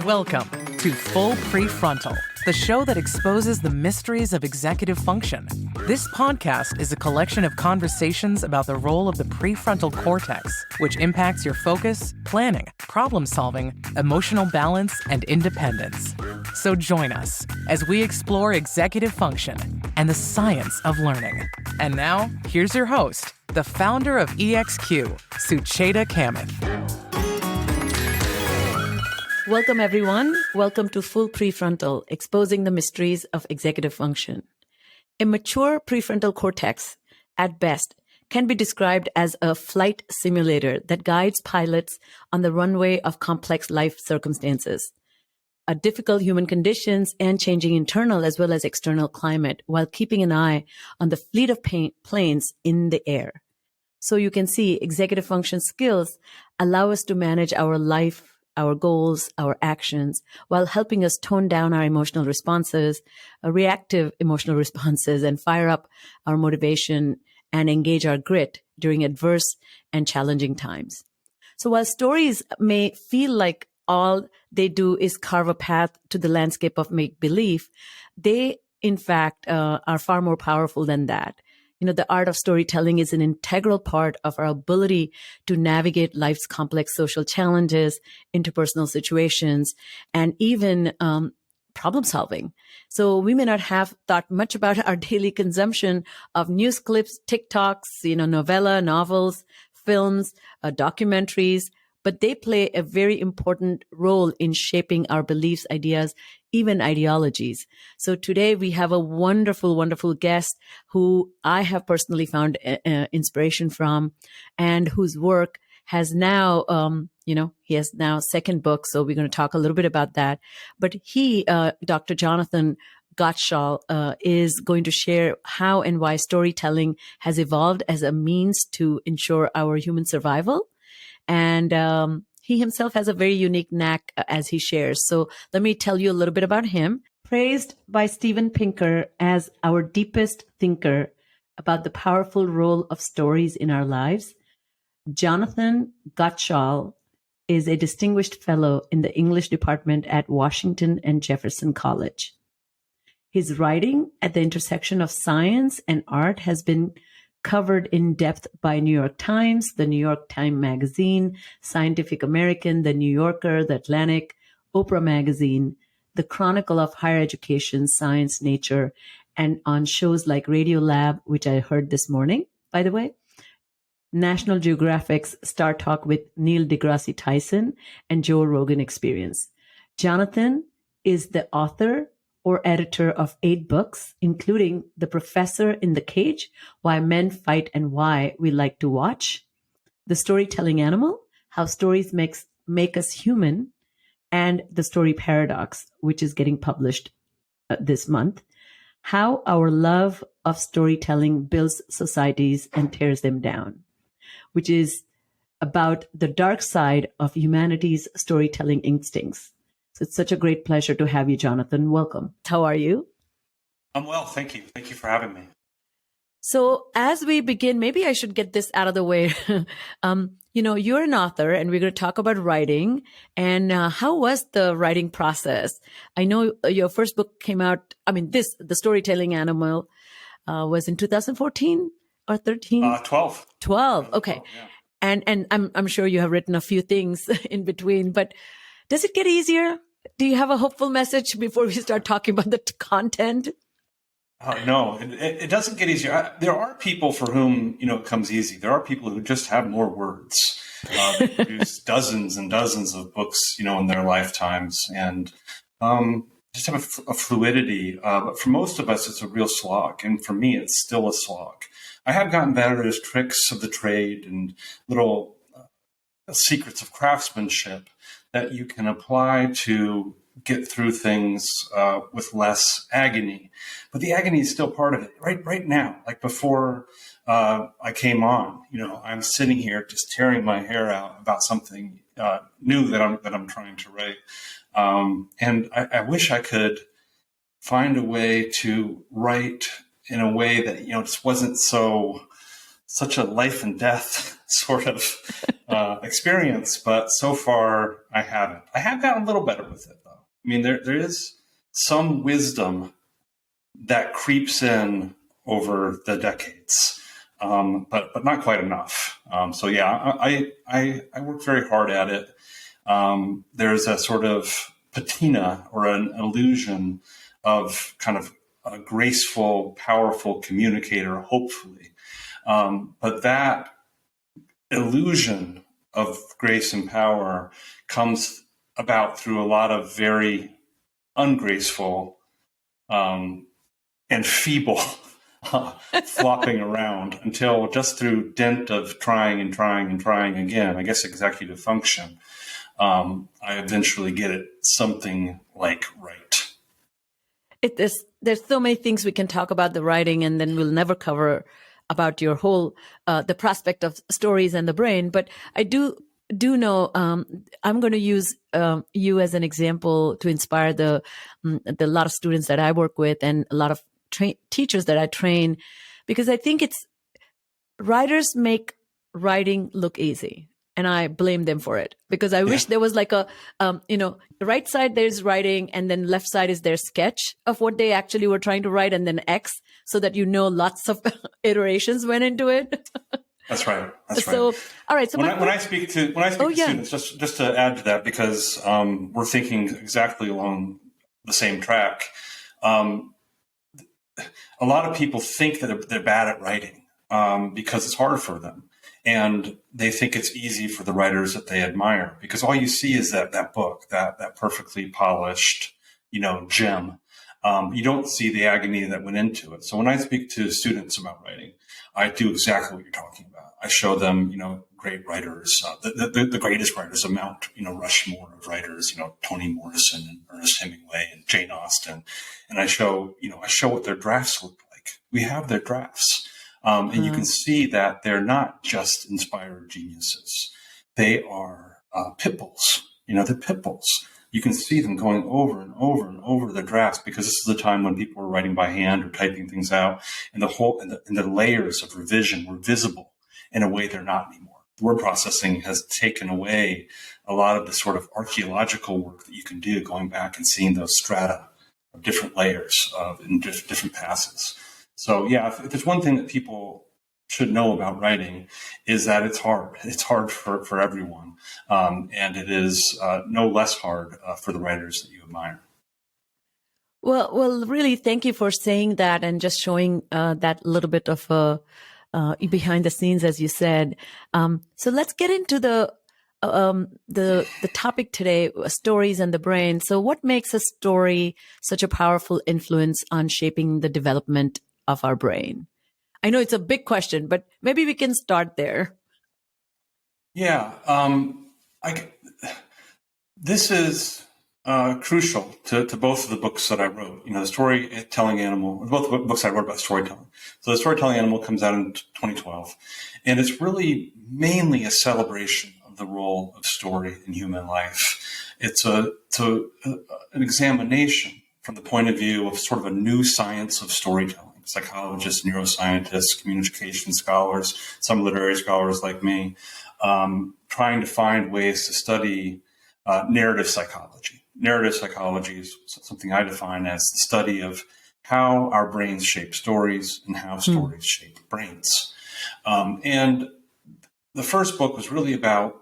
Welcome to Full Prefrontal, the show that exposes the mysteries of executive function. This podcast is a collection of conversations about the role of the prefrontal cortex, which impacts your focus, planning, problem-solving, emotional balance, and independence. So join us as we explore executive function and the science of learning. And now, here's your host, the founder of EXQ, Sucheta Kamath. Welcome, everyone. Welcome to Full Prefrontal, exposing the mysteries of executive function. A mature prefrontal cortex, at best, can be described as a flight simulator that guides pilots on the runway of complex life circumstances, difficult human conditions, and changing internal as well as external climate, while keeping an eye on the fleet of planes in the air. So you can see executive function skills allow us to manage our life, our goals, our actions, while helping us tone down our emotional responses, reactive emotional responses, and fire up our motivation and engage our grit during adverse and challenging times. So while stories may feel like all they do is carve a path to the landscape of make-believe, they, in fact, are far more powerful than that. You know, the art of storytelling is an integral part of our ability to navigate life's complex social challenges, interpersonal situations, and even problem solving. So we may not have thought much about our daily consumption of news clips, TikToks, novella, novels, films, documentaries, but they play a very important role in shaping our beliefs, ideas, even ideologies. So today we have a wonderful, wonderful guest who I have personally found inspiration from, and whose work has now, he has now second book. So we're going to talk a little bit about that. But he, Dr. Jonathan Gottschall, is going to share how and why storytelling has evolved as a means to ensure our human survival. And he himself has a very unique knack as he shares. So let me tell you a little bit about him. Praised by Steven Pinker as our deepest thinker about the powerful role of stories in our lives, Jonathan Gottschall is a distinguished fellow in the English department at Washington and Jefferson College. His writing at the intersection of science and art has been covered in depth by New York Times, the New York Times Magazine, Scientific American, the New Yorker, the Atlantic, Oprah Magazine, the Chronicle of Higher Education, Science, Nature, and on shows like Radiolab, which I heard this morning, by the way, National Geographic's StarTalk with Neal de Grasse Tyson, and Joe Rogan Experience. Jonathan is the author or editor of 8 books, including The Professor in the Cage, Why Men Fight and Why We Like to Watch, The Storytelling Animal, How Stories Make Us Human, and The Story Paradox, which is getting published this month, How Our Love of Storytelling Builds Societies and Tears Them Down, which is about the dark side of humanity's storytelling instincts. So it's such a great pleasure to have you, Jonathan. Welcome. How are you? I'm well, thank you. Thank you for having me. So as we begin, maybe I should get this out of the way. You're an author, and we're going to talk about writing. And how was the writing process? I know your first book came out, The Storytelling Animal, was in 2014 or 13? 12. 12, okay. Yeah. And I'm sure you have written a few things in between, but does it get easier? Do you have a hopeful message before we start talking about the content? No, it doesn't get easier. There are people for whom, it comes easy. There are people who just have more words. They produce dozens and dozens of books, in their lifetimes, and just have a fluidity. But for most of us, it's a real slog. And for me, it's still a slog. I have gotten better at tricks of the trade and little secrets of craftsmanship that you can apply to get through things with less agony. But the agony is still part of it right now. Like before I came on, I'm sitting here just tearing my hair out about something new that I'm trying to write. And I wish I could find a way to write in a way that, just wasn't so such a life and death sort of experience, but so far I haven't. I have gotten a little better with it, though. I mean, there is some wisdom that creeps in over the decades, but not quite enough. So yeah, I work very hard at it. There's a sort of patina or an illusion of kind of a graceful, powerful communicator, hopefully. But that illusion of grace and power comes about through a lot of very ungraceful and feeble flopping around until just through dint of trying and trying and trying again, I guess executive function, I eventually get it something like right. There's so many things we can talk about the writing, and then we'll never cover about your whole the prospect of stories and the brain. But I do know I'm going to use you as an example to inspire the lot of students that I work with and a lot of teachers that I train, because I think writers make writing look easy. And I blame them for it, because I wish there was like a, the right side there's writing, and then left side is their sketch of what they actually were trying to write, and then X, so that lots of iterations went into it. That's right. So, all right. So when I speak to students, just to add to that, because we're thinking exactly along the same track. A lot of people think that they're bad at writing because it's hard for them. And they think it's easy for the writers that they admire, because all you see is that book, that perfectly polished, gem. You don't see the agony that went into it. So when I speak to students about writing, I do exactly what you're talking about. I show them, great writers, the greatest writers, a Mount, Rushmore of writers, Toni Morrison and Ernest Hemingway and Jane Austen. And I show what their drafts look like. We have their drafts. And you can see that they're not just inspired geniuses. They are pit bulls. They're pit bulls. You can see them going over and over and over their drafts, because this is the time when people were writing by hand or typing things out, and the layers of revision were visible in a way they're not anymore. Word processing has taken away a lot of the sort of archaeological work that you can do, going back and seeing those strata of different layers in different passes. So yeah, if there's one thing that people should know about writing, is that it's hard. It's hard for everyone. And it is no less hard for the writers that you admire. Well, really, thank you for saying that and just showing that little bit of behind the scenes, as you said. So let's get into the topic today, stories and the brain. So what makes a story such a powerful influence on shaping the development of our brain? I know it's a big question, but maybe we can start there. Yeah, this is crucial to both of the books that I wrote. The Storytelling Animal, both books I wrote about storytelling. So the Storytelling Animal comes out in 2012, and it's really mainly a celebration of the role of story in human life. It's an examination from the point of view of sort of a new science of storytelling. Psychologists, neuroscientists, communication scholars, some literary scholars like me, trying to find ways to study narrative psychology. Narrative psychology is something I define as the study of how our brains shape stories and how stories shape brains. And the first book was really about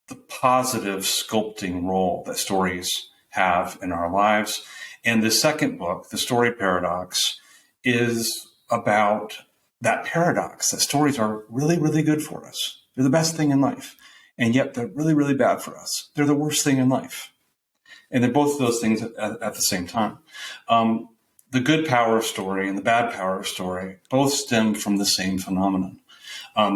the positive sculpting role that stories have in our lives. And the second book, The Story Paradox, is about that paradox that stories are really, really good for us. They're the best thing in life. And yet they're really, really bad for us. They're the worst thing in life. And they're both of those things at the same time. The good power of story and the bad power of story both stem from the same phenomenon.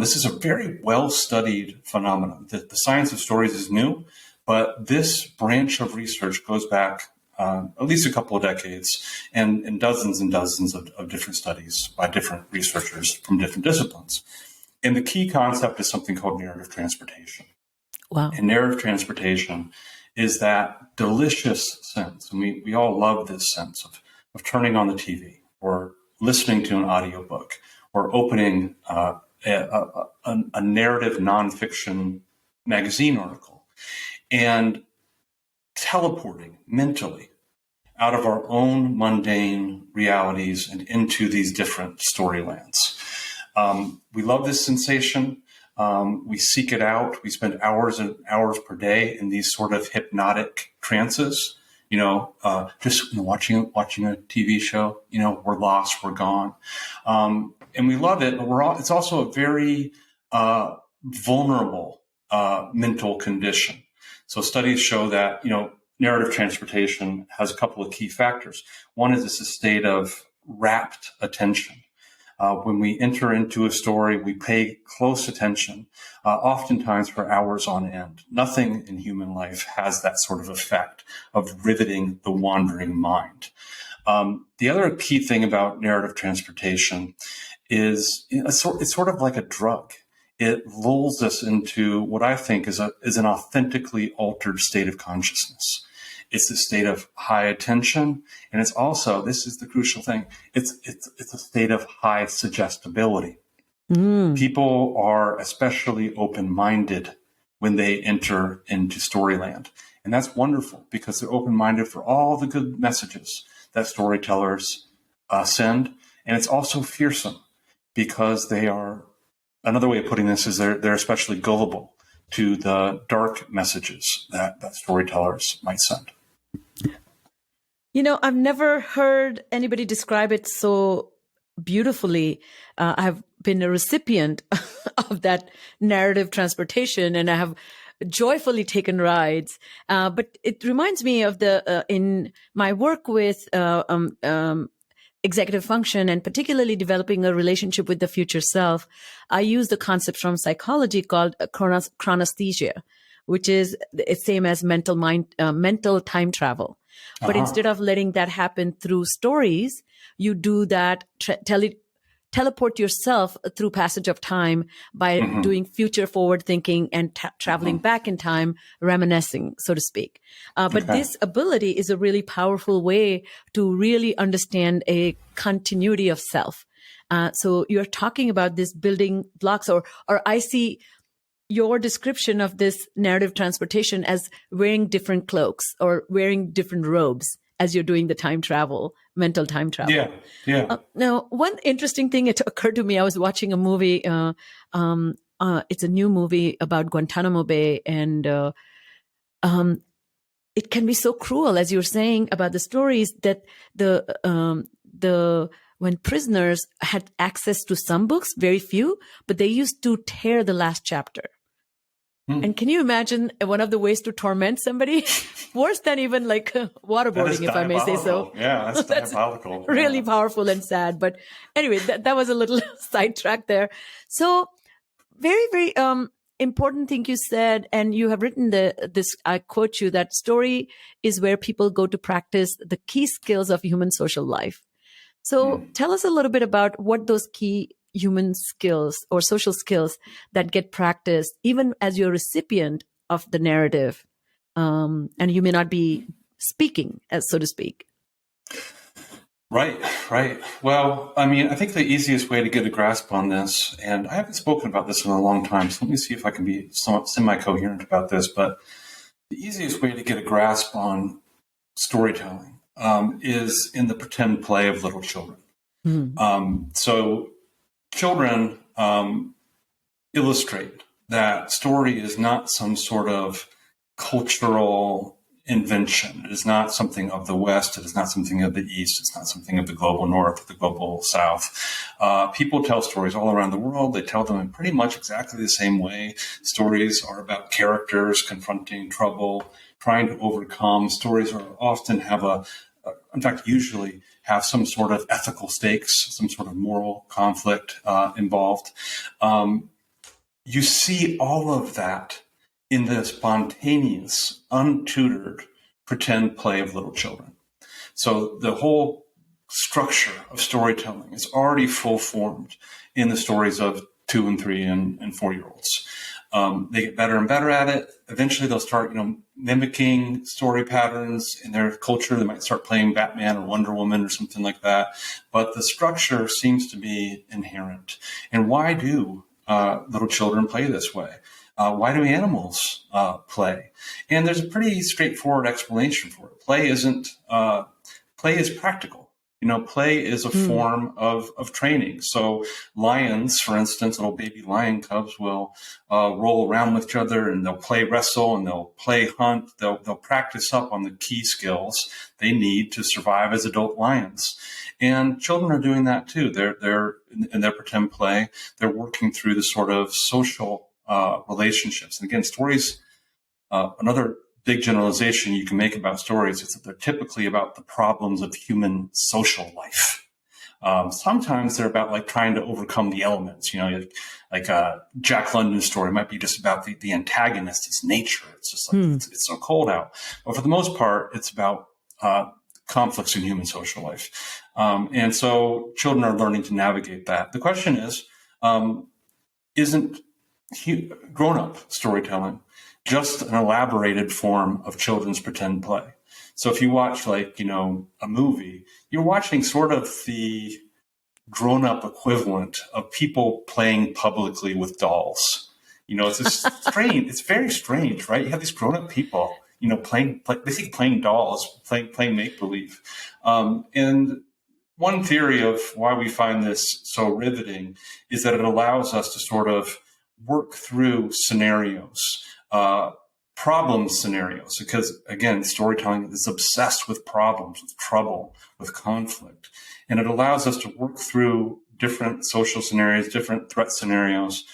This is a very well-studied phenomenon. The science of stories is new, but this branch of research goes back at least a couple of decades, and dozens of different studies by different researchers from different disciplines. And the key concept is something called narrative transportation. Wow. And narrative transportation is that delicious sense, and we all love this sense of turning on the TV or listening to an audiobook or opening a narrative nonfiction magazine article, and teleporting mentally out of our own mundane realities and into these different storylands. We love this sensation. We seek it out. We spend hours and hours per day in these sort of hypnotic trances. Watching a TV show. We're lost, we're gone, and we love it. But it's also a very vulnerable mental condition. So studies show that narrative transportation has a couple of key factors. One is it's a state of rapt attention. When we enter into a story, we pay close attention, oftentimes for hours on end. Nothing in human life has that sort of effect of riveting the wandering mind. The other key thing about narrative transportation is it's sort of like a drug. It lulls us into what I think is an authentically altered state of consciousness. It's a state of high attention, and it's also, this is the crucial thing, it's a state of high suggestibility. People are especially open-minded when they enter into Storyland. And that's wonderful because they're open-minded for all the good messages that storytellers send. And it's also fearsome because they are, another way of putting this is they're especially gullible to the dark messages that storytellers might send. I've never heard anybody describe it so beautifully. I've been a recipient of that narrative transportation, and I have joyfully taken rides. But it reminds me of in my work with executive function, and particularly developing a relationship with the future self, I use the concept from psychology called chronesthesia, which is it's same as mental time travel. But instead of letting that happen through stories, you do that, teleport yourself through passage of time by doing future forward thinking and traveling back in time, reminiscing, so to speak. But this ability is a really powerful way to really understand a continuity of self. So you're talking about this building blocks, or I see your description of this narrative transportation as wearing different cloaks or wearing different robes as you're doing the mental time travel. Yeah. Now, one interesting thing, it occurred to me, I was watching a movie, it's a new movie about Guantanamo Bay, and it can be so cruel, as you're saying about the stories, that when prisoners had access to some books, very few, but they used to tear the last chapter. And can you imagine one of the ways to torment somebody? Worse than even like waterboarding, if I may say so. Yeah, that's diabolical. Really powerful and sad. But anyway, that was a little sidetrack there. So very, very important thing you said, and you have written this, I quote you, that story is where people go to practice the key skills of human social life. So tell us a little bit about what those key human skills or social skills that get practiced even as you're a recipient of the narrative, and you may not be speaking, as so to speak. Right. Well, I think the easiest way to get a grasp on this, and I haven't spoken about this in a long time, so let me see if I can be somewhat semi-coherent about this, but the easiest way to get a grasp on storytelling is in the pretend play of little children. So children illustrate that story is not some sort of cultural invention. It is not something of the West. It is not something of the East. It's not something of the global North, the global South. People tell stories all around the world. They tell them in pretty much exactly the same way. Stories are about characters confronting trouble, trying to overcome. Stories often usually have some sort of ethical stakes, some sort of moral conflict involved. You see all of that in the spontaneous, untutored, pretend play of little children. So the whole structure of storytelling is already full formed in the stories of 2 and 3 and 4-year-olds. They get better and better at it. Eventually they'll start, mimicking story patterns in their culture. They might start playing Batman or Wonder Woman or something like that. But the structure seems to be inherent. And why do little children play this way? Why do animals play? And there's a pretty straightforward explanation for it. Play is practical. Play is a form of training. So lions, for instance, little baby lion cubs will roll around with each other, and they'll play wrestle, and they'll play hunt. They'll practice up on the key skills they need to survive as adult lions. And children are doing that too. They're in their pretend play. They're working through the sort of social relationships. And again, stories, another big generalization you can make about stories is that they're typically about the problems of human social life. Sometimes they're about like trying to overcome the elements, like Jack London's story might be just about the antagonist, its nature. It's just like, it's so cold out. But for the most part, it's about conflicts in human social life. And so children are learning to navigate that. The question is, isn't grown-up storytelling just an elaborated form of children's pretend play? So if you watch a movie, you're watching sort of the grown-up equivalent of people playing publicly with dolls. It's just strange. It's very strange, right? You have these grown-up people, playing dolls, playing make-believe. And one theory of why we find this so riveting is that it allows us to sort of work through scenarios, problem scenarios, because again, storytelling is obsessed with problems, with trouble, with conflict. And it allows us to work through different social scenarios, different threat scenarios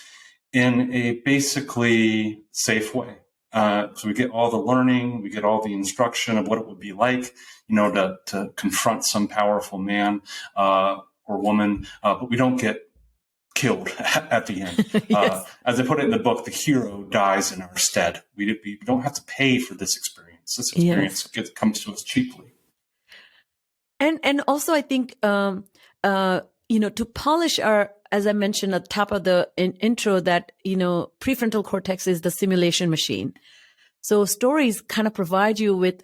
in a basically safe way. So we get all the learning, we get all the instruction of what it would be like, to confront some powerful man or woman, but we don't get killed at the end. Yes. As I put it in the book, the hero dies in our stead. We don't have to pay for this experience. This experience comes to us cheaply. And also, I think, to polish our, as I mentioned at the top of the intro, that, prefrontal cortex is the simulation machine. So stories kind of provide you with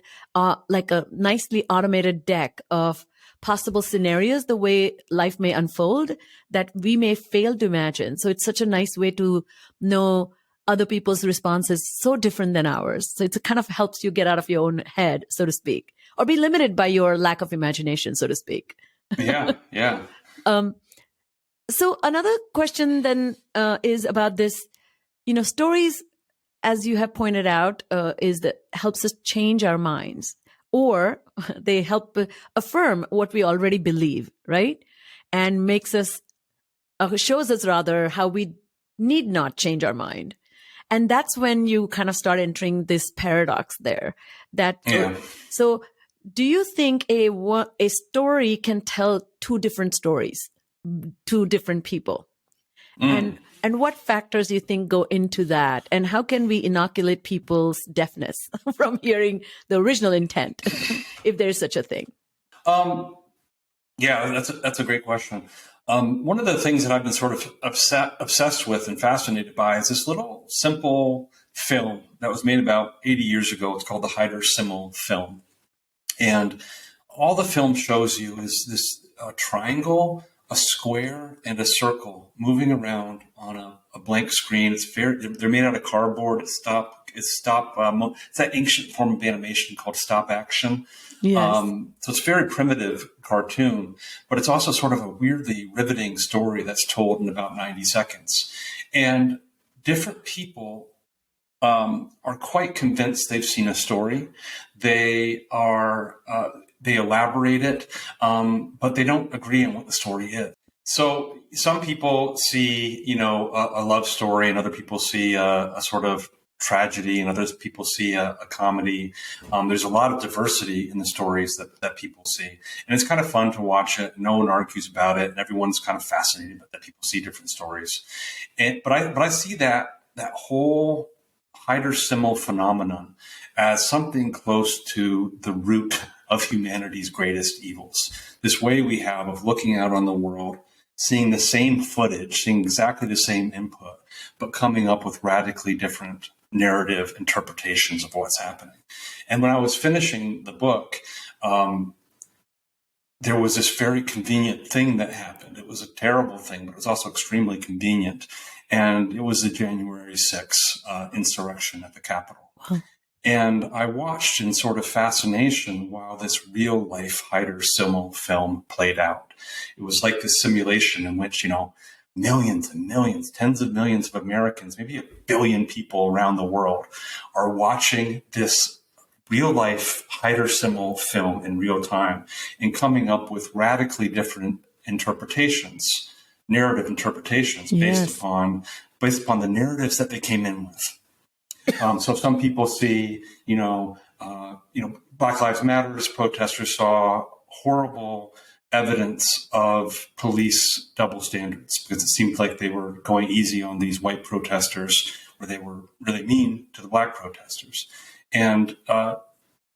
like a nicely automated deck of possible scenarios, the way life may unfold, that we may fail to imagine. So it's such a nice way to know other people's responses so different than ours. So it kind of helps you get out of your own head, so to speak, or be limited by your lack of imagination, so to speak. Yeah. So another question then is about this, stories, as you have pointed out, is that helps us change our minds, or they help affirm what we already believe, right? And shows us rather how we need not change our mind. And that's when you kind of start entering this paradox there. So do you think a story can tell two different stories, two different people? And what factors do you think go into that? And how can we inoculate people's deafness from hearing the original intent, if there's such a thing? Yeah, that's a great question. One of the things that I've been sort of obsessed with and fascinated by is this little simple film that was made about 80 years ago. It's called the Haider-Simmel film. And all the film shows you is this triangle, a square, and a circle moving around on a blank screen. They're made out of cardboard. It's that ancient form of animation called stop action. Yes. So it's a very primitive cartoon, but it's also sort of a weirdly riveting story that's told in about 90 seconds. And different people are quite convinced they've seen a story. They elaborate it, but they don't agree on what the story is. So some people see, a love story, and other people see a sort of tragedy, and others people see a comedy. There's a lot of diversity in the stories that people see. And it's kind of fun to watch it. No one argues about it, and everyone's kind of fascinated that people see different stories. But I see that whole Haider-Simmel phenomenon as something close to the root of humanity's greatest evils. This way we have of looking out on the world, seeing the same footage, seeing exactly the same input, but coming up with radically different narrative interpretations of what's happening. And when I was finishing the book, there was this very convenient thing that happened. It was a terrible thing, but it was also extremely convenient. And it was the January 6th insurrection at the Capitol. Wow. And I watched in sort of fascination while this real life Hyder Simmel film played out. It was like this simulation in which, millions and millions, tens of millions of Americans, maybe 1 billion people around the world are watching this real life Hyder Simmel film in real time and coming up with radically different interpretations, narrative interpretations based upon the narratives that they came in with. So some people see, Black Lives Matter protesters saw horrible evidence of police double standards because it seemed like they were going easy on these white protesters, or they were really mean to the black protesters. And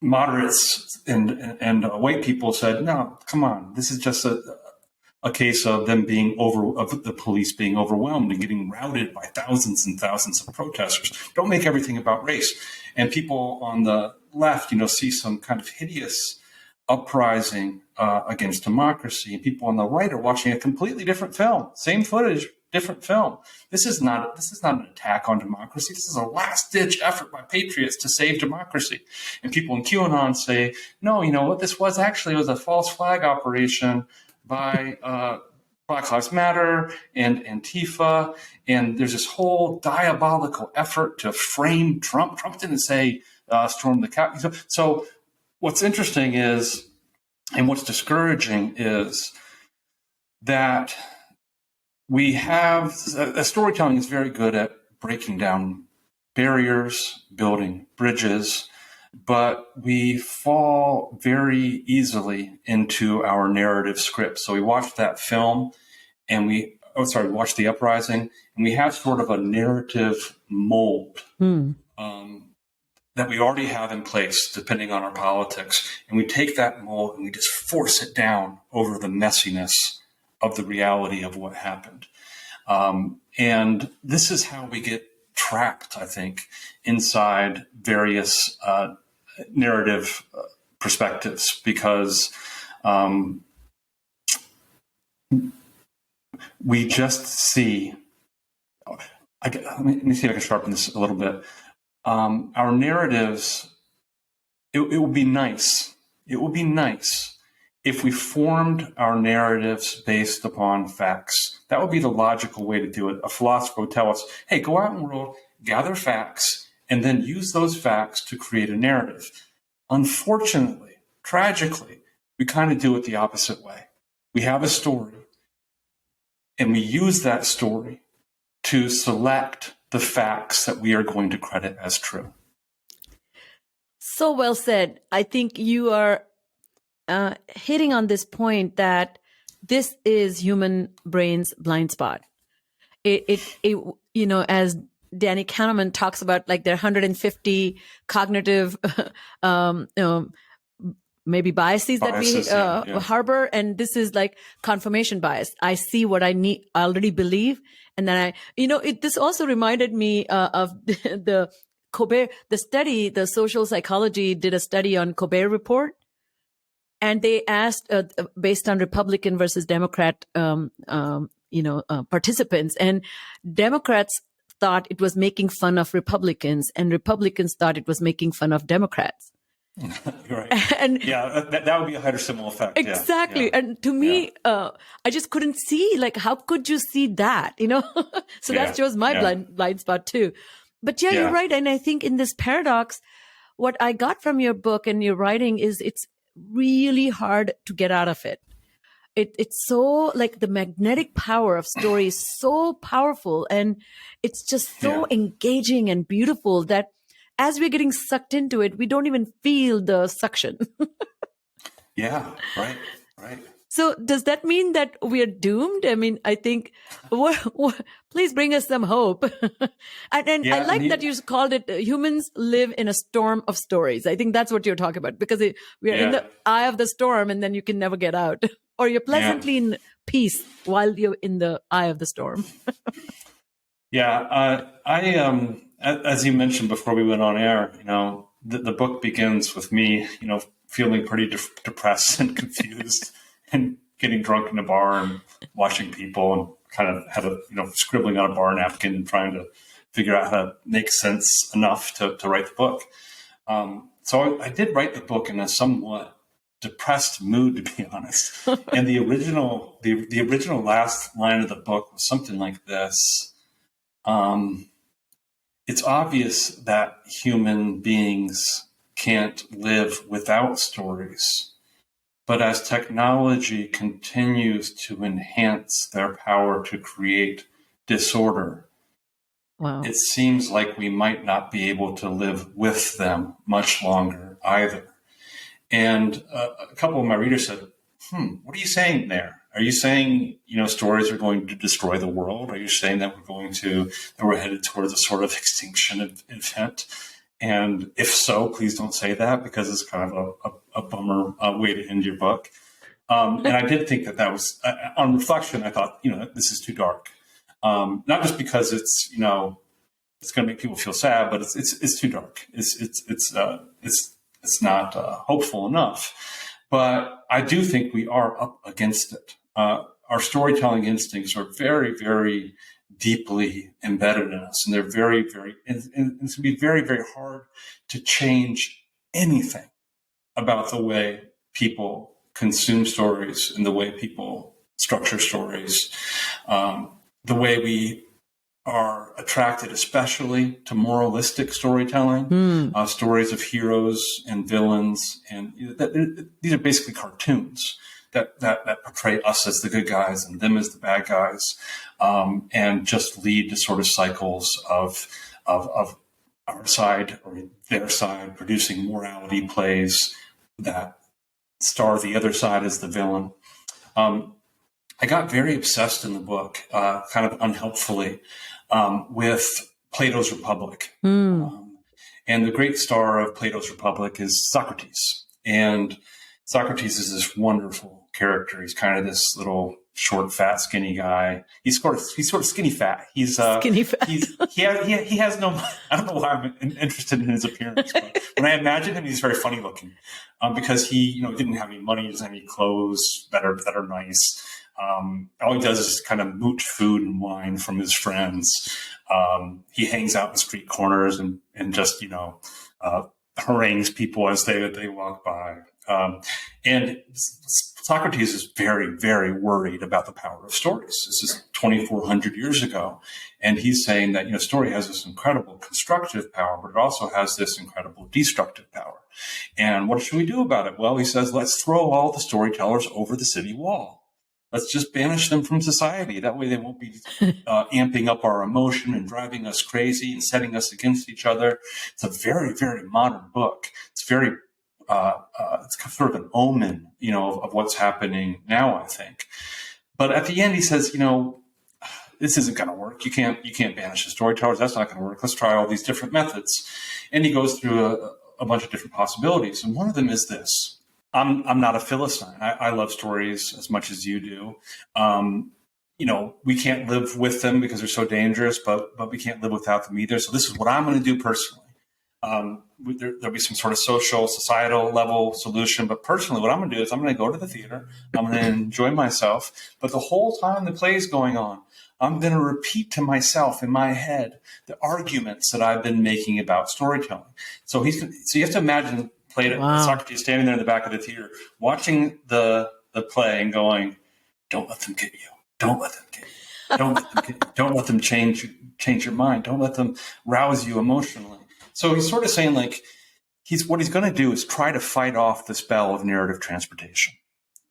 moderates and white people said, no, come on, this is just a case of them of the police being overwhelmed and getting routed by thousands and thousands of protesters. Don't make everything about race. And people on the left, see some kind of hideous uprising against democracy. And people on the right are watching a completely different film, same footage, different film. This is not an attack on democracy. This is a last-ditch effort by patriots to save democracy. And people in QAnon say, no, what this was actually was a false flag operation by Black Lives Matter and Antifa, and there's this whole diabolical effort to frame Trump. Trump didn't say storm the Capitol. So what's interesting is, and what's discouraging is that we have, storytelling is very good at breaking down barriers, building bridges, but we fall very easily into our narrative script. So we watched that film and we watched the uprising, and we have sort of a narrative mold that we already have in place depending on our politics. And we take that mold and we just force it down over the messiness of the reality of what happened. And this is how we get trapped, I think, inside various narrative perspectives, because we just see. Let me see if I can sharpen this a little bit. Our narratives. It would be nice. It would be nice if we formed our narratives based upon facts. That would be the logical way to do it. A philosopher would tell us, "Hey, go out in the world, gather facts, and then use those facts to create a narrative." Unfortunately, tragically, we kind of do it the opposite way. We have a story, and we use that story to select the facts that we are going to credit as true. So well said. I think you are hitting on this point that this is human brain's blind spot. As Danny Kahneman talks about, like, there are 150 cognitive maybe biases that we harbor, and this is like confirmation bias. I see what I already believe, and then this also reminded me of the Colbert, the social psychology did a study on Colbert Report, and they asked based on Republican versus Democrat participants, and Democrats thought it was making fun of Republicans, and Republicans thought it was making fun of Democrats. Right. And that would be a Hyder Simmel effect. Exactly. Yeah. And to me, I just couldn't see, like, how could you see that, So that shows my blind spot too. But you're right. And I think in this paradox, what I got from your book and your writing is it's really hard to get out of it. It's so, like, the magnetic power of story is so powerful, and it's just so engaging and beautiful that as we're getting sucked into it, we don't even feel the suction. Right. So does that mean that we're doomed? I mean, I think, please bring us some hope. and I like that you called it, humans live in a storm of stories. I think that's what you're talking about, because we're in the eye of the storm, and then you can never get out. Or you're pleasantly in peace while you're in the eye of the storm. As you mentioned before we went on air, the book begins with me, feeling pretty depressed and confused and getting drunk in a bar and watching people and kind of had a, scribbling on a bar napkin and trying to figure out how to make sense enough to write the book. So I did write the book in a somewhat depressed mood, to be honest. And the original last line of the book was something like this. It's obvious that human beings can't live without stories, but as technology continues to enhance their power to create disorder, Wow. it seems like we might not be able to live with them much longer either. And a couple of my readers said, what are you saying there? Are you saying, stories are going to destroy the world? Are you saying that we're headed towards a sort of extinction event? And if so, please don't say that, because it's kind of a bummer way to end your book. And I did think that was, on reflection, I thought, this is too dark. Not just because it's going to make people feel sad, but it's too dark. It's not hopeful enough. But I do think we are up against it. Our storytelling instincts are very, very deeply embedded in us, and they're very, very, and it's going to be very, very hard to change anything about the way people consume stories and the way people structure stories, the way we are attracted especially to moralistic storytelling, stories of heroes and villains. And these are basically cartoons that portray us as the good guys and them as the bad guys, and just lead to sort of cycles of our side or their side producing morality plays that star the other side as the villain. I got very obsessed in the book, kind of unhelpfully, with Plato's Republic. And the great star of Plato's Republic is Socrates. And Socrates is this wonderful character. He's kind of this little short, fat, skinny guy. He's sort of skinny fat. He's skinny fat. he has no. I don't know why I'm interested in his appearance, but when I imagine him, he's very funny looking, because he didn't have any money, he doesn't have any clothes that are nice. All he does is kind of mooch food and wine from his friends. He hangs out in street corners and just harangues people as they walk by. And Socrates is very, very worried about the power of stories. This is 2,400 years ago. And he's saying that, story has this incredible constructive power, but it also has this incredible destructive power. And what should we do about it? Well, he says, let's throw all the storytellers over the city wall. Let's just banish them from society. That way they won't be amping up our emotion and driving us crazy and setting us against each other. It's a very, very modern book. It's very, it's sort of an omen, of what's happening now, I think. But at the end, he says, this isn't going to work. You can't banish the storytellers. That's not going to work. Let's try all these different methods. And he goes through a bunch of different possibilities. And one of them is this. I'm not a Philistine. I love stories as much as you do. We can't live with them because they're so dangerous, but we can't live without them either. So this is what I'm going to do personally. There'll be some sort of social, societal level solution. But personally, what I'm going to do is I'm going to go to the theater. I'm going to enjoy myself. But the whole time the play is going on, I'm going to repeat to myself in my head the arguments that I've been making about storytelling. So you have to imagine Socrates standing there in the back of the theater, watching the play and going, "Don't let them get you. Don't let them get you. Don't let them get you. Don't let them change your mind. Don't let them rouse you emotionally." So he's sort of saying, what he's going to do is try to fight off the spell of narrative transportation.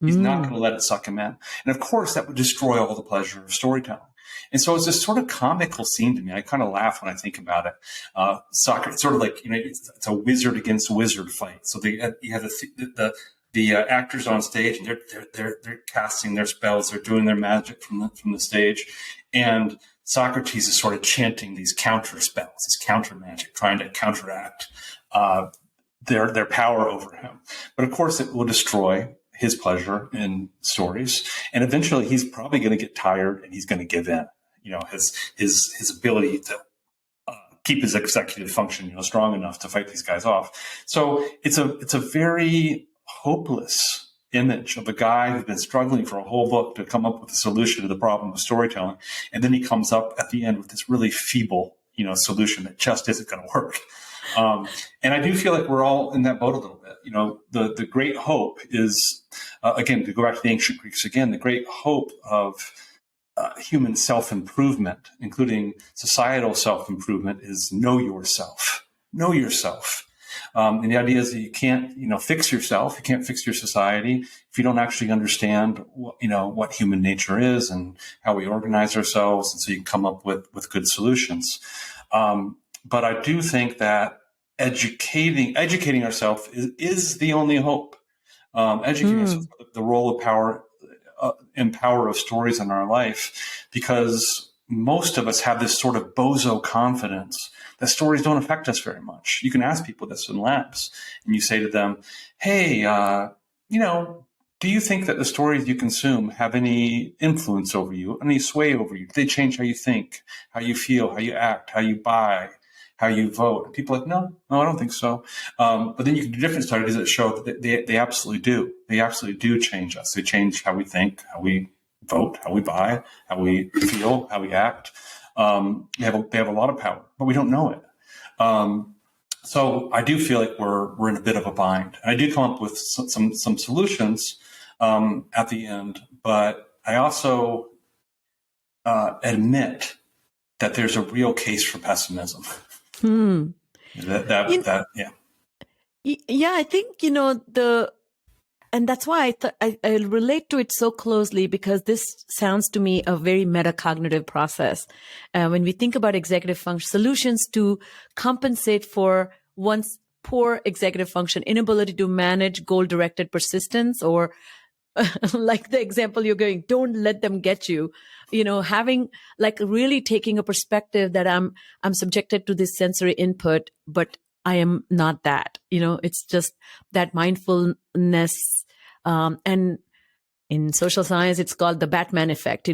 He's not going to let it suck him in. And of course, that would destroy all the pleasure of storytelling. And so it's this sort of comical scene to me. I kind of laugh when I think about it. Socrates, sort of like, it's a wizard against wizard fight. So you have the actors on stage, and they're casting their spells. They're doing their magic from the stage. And Socrates is sort of chanting these counter spells, this counter magic, trying to counteract their power over him. But of course, it will destroy his pleasure in stories, and eventually he's probably going to get tired and he's going to give in. His ability to keep his executive function, strong enough to fight these guys off. So it's a very hopeless image of a guy who's been struggling for a whole book to come up with a solution to the problem of storytelling. And then he comes up at the end with this really feeble, solution that just isn't going to work. And I do feel like we're all in that boat a little bit. The great hope is, again, to go back to the ancient Greeks again, the great hope of human self-improvement, including societal self-improvement, is know yourself. Know yourself. And the idea is that you can't, fix yourself. You can't fix your society if you don't actually understand, what human nature is and how we organize ourselves. And so you come up with good solutions. But I do think that educating ourselves is the only hope. Educating ourselves, the role of power and power of stories in our life, because most of us have this sort of bozo confidence that stories don't affect us very much. You can ask people this in labs, and you say to them, "Hey, do you think that the stories you consume have any influence over you, any sway over you? Do they change how you think, how you feel, how you act, how you buy, how you vote?" And people are like, no, I don't think so. But then you can do different studies that show that they absolutely do. They absolutely do change us. They change how we think, how we vote, how we buy, how we feel, how we act. They have a lot of power, but we don't know it. So I do feel like we're in a bit of a bind. And I do come up with some solutions at the end, but I also admit that there's a real case for pessimism. Yeah. Yeah, I think, and that's why I relate to it so closely, because this sounds to me a very metacognitive process. When we think about executive function, solutions to compensate for one's poor executive function, inability to manage goal-directed persistence, or like the example you're going, don't let them get you, having really taking a perspective that I'm subjected to this sensory input, but I am not that, it's just that mindfulness. And in social science, it's called the Batman effect,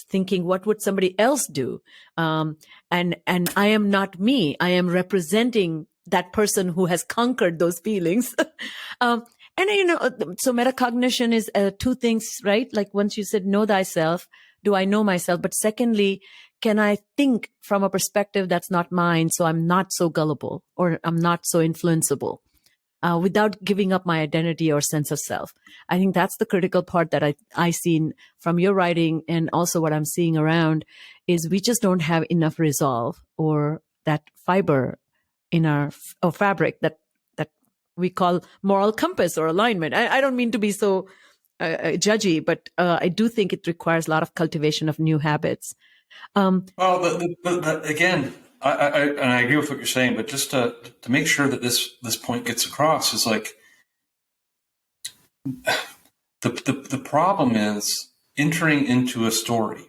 thinking, what would somebody else do? And I am not me. I am representing that person who has conquered those feelings. So metacognition is two things, right? Like once you said, know thyself, do I know myself? But secondly, can I think from a perspective that's not mine, so I'm not so gullible or I'm not so influenceable, without giving up my identity or sense of self? I think that's the critical part that I see from your writing, and also what I'm seeing around is we just don't have enough resolve or that fiber in our fabric that we call moral compass or alignment. I don't mean to be so judgy, but I do think it requires a lot of cultivation of new habits. Well, again, I agree with what you're saying, but just to make sure that this point gets across is like the problem is entering into a story,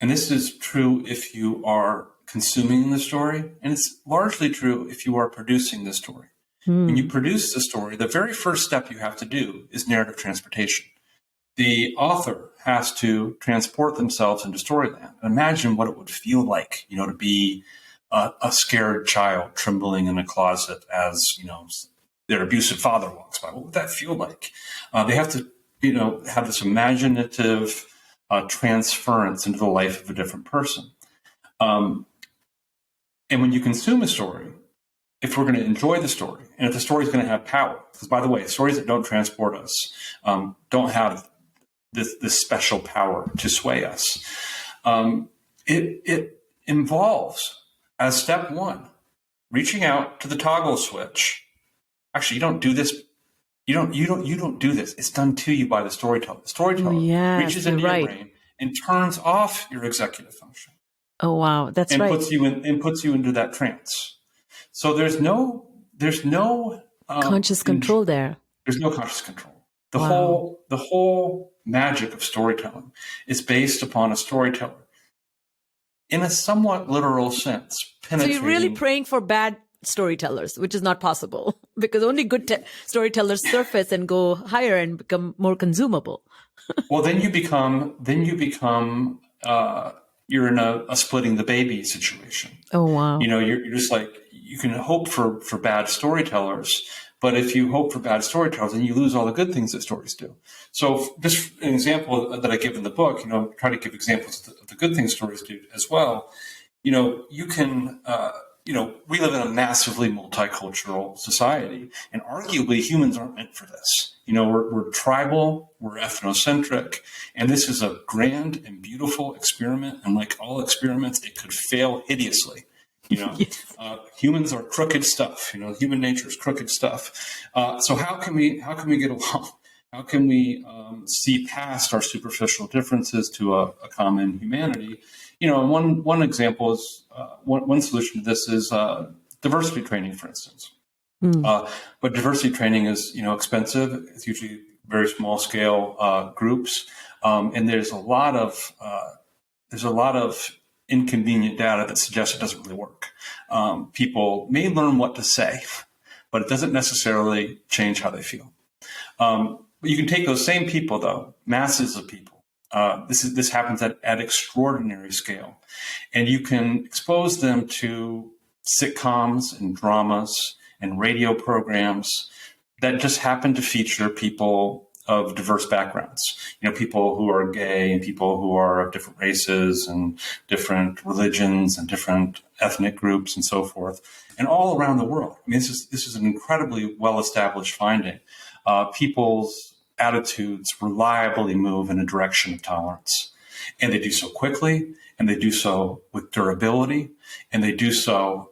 and this is true if you are consuming the story, and it's largely true if you are producing the story. When you produce the story, the very first step you have to do is narrative transportation. The author has to transport themselves into storyland. Imagine what it would feel like, to be a scared child trembling in a closet as, their abusive father walks by. What would that feel like? They have to, have this imaginative transference into the life of a different person. And when you consume a story, if we're going to enjoy the story, and if the story is going to have power, because by the way, stories that don't transport us don't have this special power to sway us. It involves, as step one, reaching out to the toggle switch. Actually, you don't do this. You don't do this. It's done to you by the storyteller. The storyteller reaches into your brain and turns off your executive function. Oh wow, that's and right. And puts you into that trance. So there's no conscious control there. There's no conscious control. The whole magic of storytelling is based upon a storyteller, in a somewhat literal sense, penetrating. So you're really praying for bad storytellers, which is not possible, because only good storytellers surface and go higher and become more consumable. Well, then you become you're in a splitting the baby situation. Oh wow! You're just like, you can hope for bad storytellers, But if you hope for bad storytellers, then you lose all the good things that stories do. So just an example that I give in the book, try to give examples of the good things stories do as well. You can, we live in a massively multicultural society, and arguably humans aren't meant for this. We're tribal, we're ethnocentric, and this is a grand and beautiful experiment. And like all experiments, it could fail hideously. Yes. Humans are crooked stuff. Human nature is crooked stuff. So how can we get along? How can we see past our superficial differences to a common humanity? One example is one solution to this is diversity training, for instance. But diversity training is expensive. It's usually very small scale groups, and there's a lot of inconvenient data that suggests it doesn't really work. People may learn what to say, but it doesn't necessarily change how they feel. But you can take those same people, though, masses of people. This happens at extraordinary scale, and you can expose them to sitcoms and dramas and radio programs that just happen to feature people of diverse backgrounds, people who are gay and people who are of different races and different religions and different ethnic groups and so forth, and all around the world. I mean, this is an incredibly well-established finding. People's attitudes reliably move in a direction of tolerance, and they do so quickly, and they do so with durability, and they do so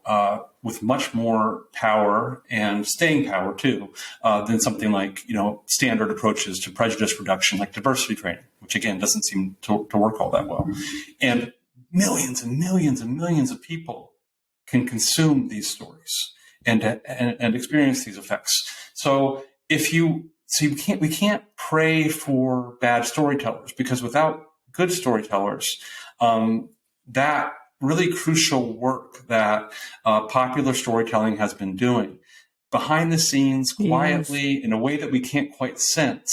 with much more power and staying power too than something like standard approaches to prejudice reduction like diversity training, which again doesn't seem to work all that well. And millions and millions and millions of people can consume these stories and experience these effects. So we can't pray for bad storytellers, because without good storytellers, that really crucial work that popular storytelling has been doing behind the scenes, quietly, yes, in a way that we can't quite sense,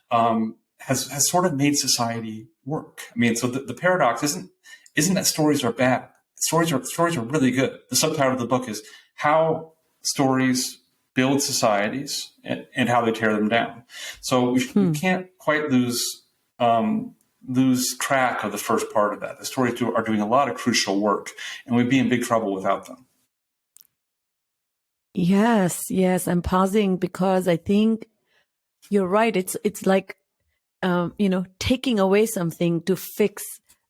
has sort of made society work. I mean, so the paradox isn't that stories are bad. Stories are really good. The subtitle of the book is How Stories Build Societies and How They Tear Them Down. So we can't quite lose track of the first part of that. The stories are doing a lot of crucial work, and we'd be in big trouble without them. Yes. I'm pausing because I think you're right. It's like, taking away something to fix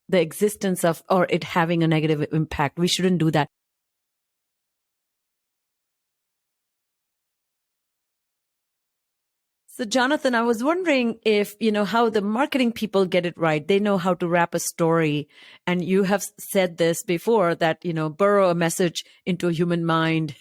the existence of, or it having a negative impact. We shouldn't do that. So, Jonathan, I was wondering if, how the marketing people get it right. They know how to wrap a story. And you have said this before that, burrow a message into a human mind.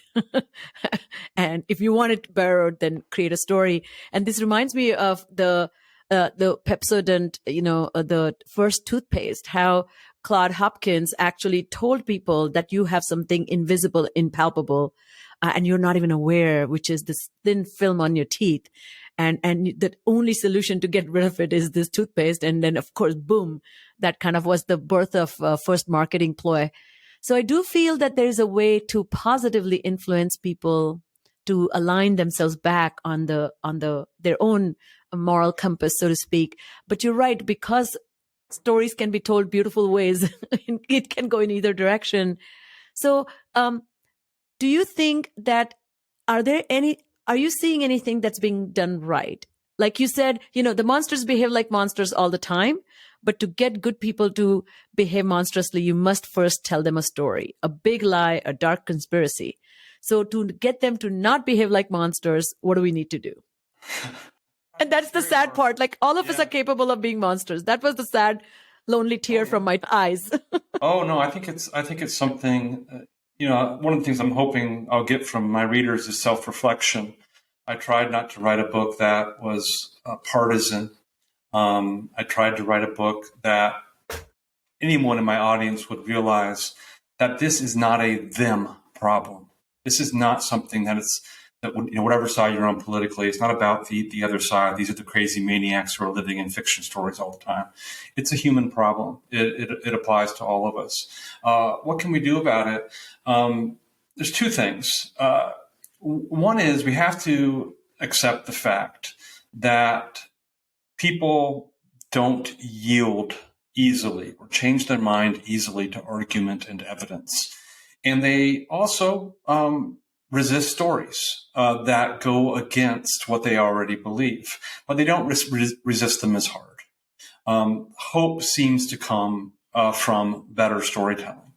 And if you want it burrowed, then create a story. And this reminds me of the Pepsodent, the first toothpaste, how Claude Hopkins actually told people that you have something invisible, impalpable, and you're not even aware, which is this thin film on your teeth. And the only solution to get rid of it is this toothpaste. And then, of course, boom, that kind of was the birth of first marketing ploy. So I do feel that there is a way to positively influence people to align themselves back on their own moral compass, so to speak. But you're right, because stories can be told beautiful ways. It can go in either direction. So, do you think that, are you seeing anything that's being done right? Like you said, the monsters behave like monsters all the time, but to get good people to behave monstrously, you must first tell them a story, a big lie, a dark conspiracy. So to get them to not behave like monsters, what do we need to do? And that's the sad part. Like all of us are capable of being monsters. That was the sad, lonely tear from my eyes. Oh no, I think it's something. One of the things I'm hoping I'll get from my readers is self-reflection. I tried not to write a book that was partisan. I tried to write a book that anyone in my audience would realize that this is not a them problem. This is not something that whatever side you're on politically, it's not about the other side. These are the crazy maniacs who are living in fiction stories all the time. It's a human problem. It applies to all of us. What can we do about it? There's two things. One is we have to accept the fact that people don't yield easily or change their mind easily to argument and evidence. And they also resist stories that go against what they already believe, but they don't resist them as hard. Hope seems to come from better storytelling,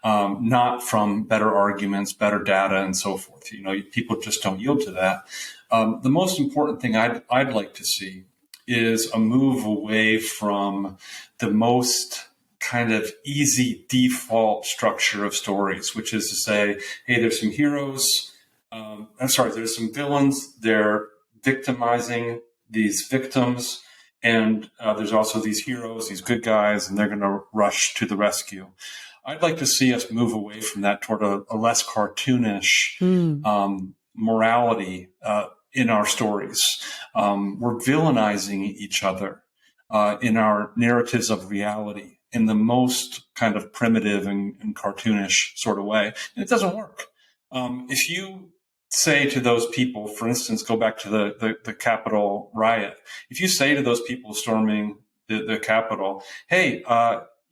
not from better arguments, better data, and so forth. People just don't yield to that. The most important thing I'd like to see is a move away from the most kind of easy default structure of stories, which is to say, hey, there's some heroes. There's some villains. They're victimizing these victims. And there's also these heroes, these good guys, and they're going to rush to the rescue. I'd like to see us move away from that toward a less cartoonish morality in our stories. We're villainizing each other in our narratives of reality in the most kind of primitive and cartoonish sort of way. And it doesn't work. If you say to those people, for instance, go back to the Capitol riot. If you say to those people storming the Capitol, hey,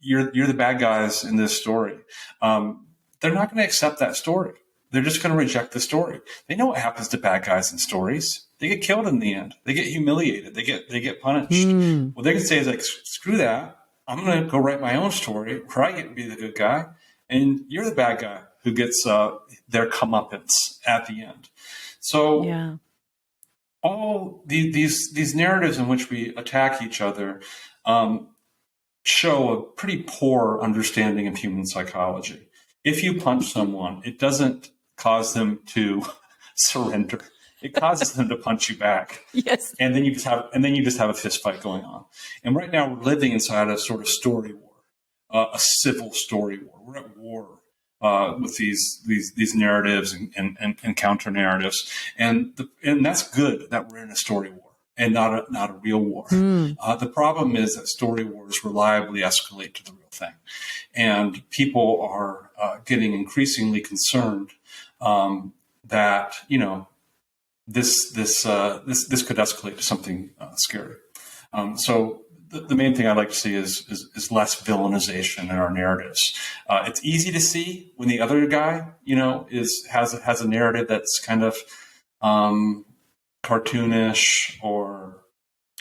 you're the bad guys in this story, they're not going to accept that story. They're just going to reject the story. They know what happens to bad guys in stories. They get killed in the end. They get humiliated. They get punished. What they can say is like, screw that. I'm going to go write my own story where I get to be the good guy, and you're the bad guy who gets their comeuppance at the end. So all these narratives in which we attack each other show a pretty poor understanding of human psychology. If you punch someone, it doesn't cause them to surrender. It causes them to punch you back. Yes. And then you just have a fist fight going on. And right now we're living inside a sort of story war, a civil story war. We're at war with these narratives and counter narratives, and that's good that we're in a story war and not a real war. The problem is that story wars reliably escalate to the real thing, and people are getting increasingly concerned that this could escalate to something scary. So the main thing I'd like to see is less villainization in our narratives. It's easy to see when the other guy, has a narrative that's kind of cartoonish or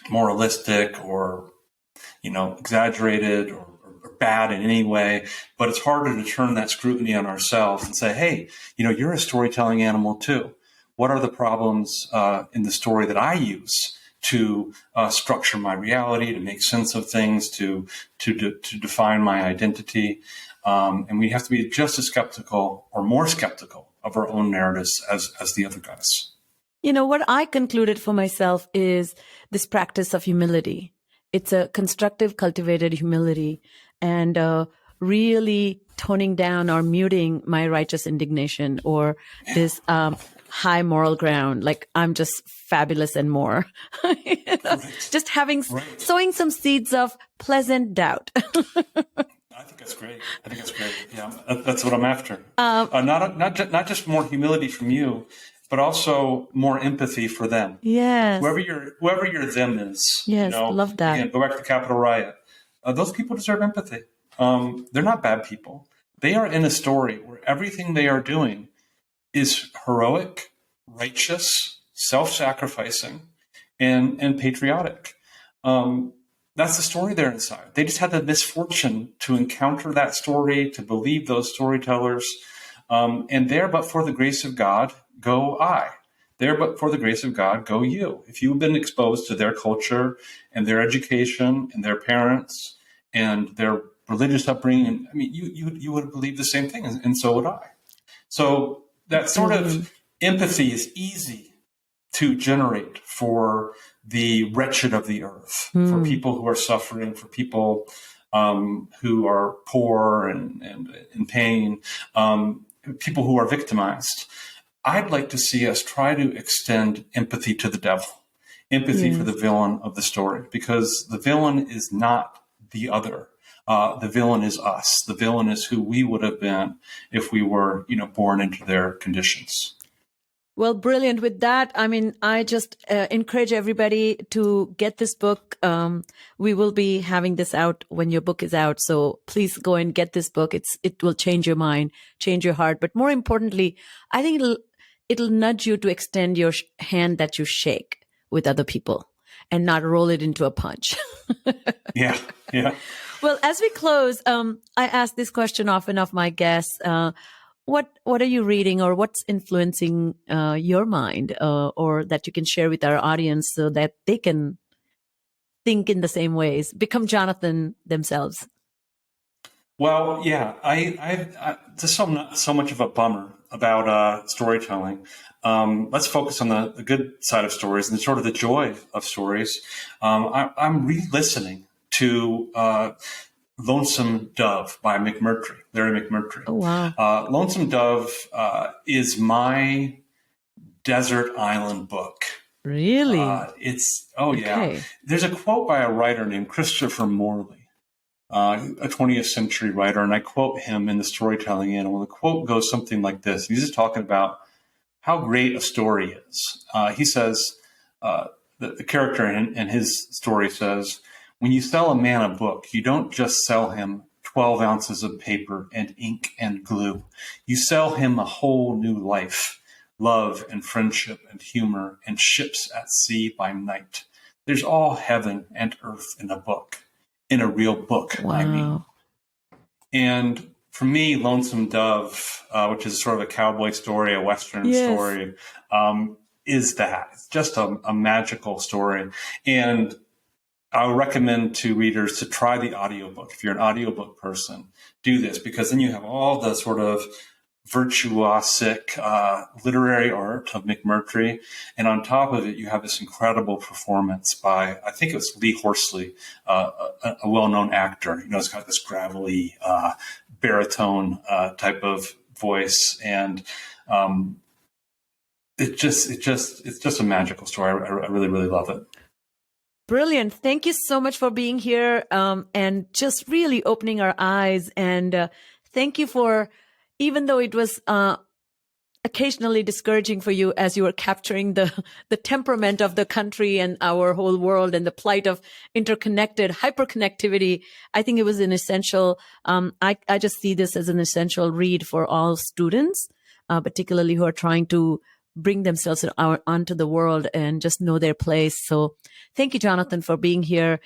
moralistic or exaggerated or bad in any way. But it's harder to turn that scrutiny on ourselves and say, hey, you're a storytelling animal too. What are the problems in the story that I use to structure my reality, to make sense of things, to define my identity? And we have to be just as skeptical or more skeptical of our own narratives as the other guys. What I concluded for myself is this practice of humility. It's a constructive, cultivated humility, and really toning down or muting my righteous indignation or this high moral ground, like I'm just fabulous and more. Just sowing some seeds of pleasant doubt. I think that's great. Yeah, that's what I'm after. Not just more humility from you, but also more empathy for them. Yes. Whoever your them is. Yes, love that. Again, go back to the Capitol riot. Those people deserve empathy. They're not bad people. They are in a story where everything they are doing is heroic, righteous, self-sacrificing, and patriotic. That's the story they're inside. They just had the misfortune to encounter that story, to believe those storytellers. And there, but for the grace of God, go I. There, but for the grace of God, go you. If you've been exposed to their culture and their education and their parents and their religious upbringing, you would believe the same thing, and so would I. So that sort of empathy is easy to generate for the wretched of the earth, for people who are suffering, for people who are poor and in pain, people who are victimized. I'd like to see us try to extend empathy to the devil, empathy for the villain of the story, because the villain is not the other. The villain is us. The villain is who we would have been if we were, born into their conditions. Well, brilliant. With that, I mean, I just encourage everybody to get this book. We will be having this out when your book is out. So please go and get this book. It will change your mind, change your heart. But more importantly, I think it'll nudge you to extend your hand that you shake with other people and not roll it into a punch. Yeah. Yeah. Well, as we close, I ask this question often of my guests. What are you reading, or what's influencing your mind, or that you can share with our audience so that they can think in the same ways, become Jonathan themselves? Well, yeah, I just not so much of a bummer about storytelling. Let's focus on the good side of stories and sort of the joy of stories. I'm re-listening to Lonesome Dove by Larry McMurtry. Oh, wow. Lonesome Dove is my desert island book. Really? Yeah. There's a quote by a writer named Christopher Morley, a 20th century writer, and I quote him in the storytelling animal. The quote goes something like this. He's just talking about how great a story is. He says, the character in his story says, when you sell a man a book, you don't just sell him 12 ounces of paper and ink and glue. You sell him a whole new life, love and friendship and humor and ships at sea by night. There's all heaven and earth in a book, in a real book, Wow. I mean. And for me, Lonesome Dove, which is sort of a cowboy story, a Western story, is that. It's just a magical story. And I would recommend to readers to try the audiobook. If you're an audiobook person, do this, because then you have all the sort of virtuosic literary art of McMurtry. And on top of it, you have this incredible performance by, I think it was Lee Horsley, a well-known actor. You know, it's got this gravelly baritone type of voice. And it's just a magical story. I really, really love it. Brilliant. Thank you so much for being here and just really opening our eyes. And thank you for, even though it was occasionally discouraging for you as you were capturing the temperament of the country and our whole world and the plight of interconnected hyperconnectivity, I think it was an essential, I just see this as an essential read for all students, particularly who are trying to bring themselves onto the world and just know their place. So thank you, Jonathan, for being here.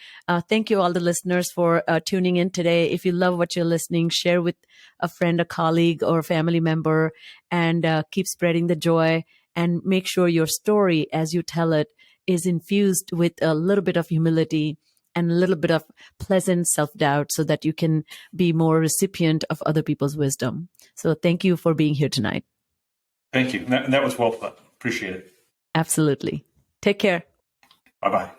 Thank you, all the listeners, for tuning in today. If you love what you're listening, share with a friend, a colleague, or a family member, and keep spreading the joy. And make sure your story, as you tell it, is infused with a little bit of humility and a little bit of pleasant self-doubt so that you can be more recipient of other people's wisdom. So thank you for being here tonight. Thank you. That was well put. Appreciate it. Absolutely. Take care. Bye-bye.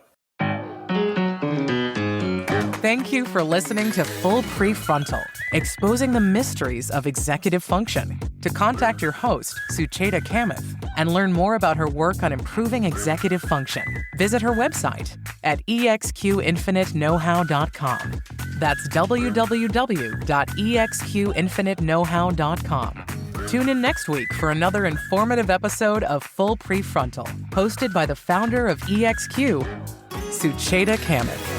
Thank you for listening to Full Prefrontal, exposing the mysteries of executive function. To contact your host, Sucheta Kamath, and learn more about her work on improving executive function, visit her website at exqinfiniteknowhow.com. That's www.exqinfiniteknowhow.com. Tune in next week for another informative episode of Full Prefrontal, hosted by the founder of EXQ, Sucheta Kamath.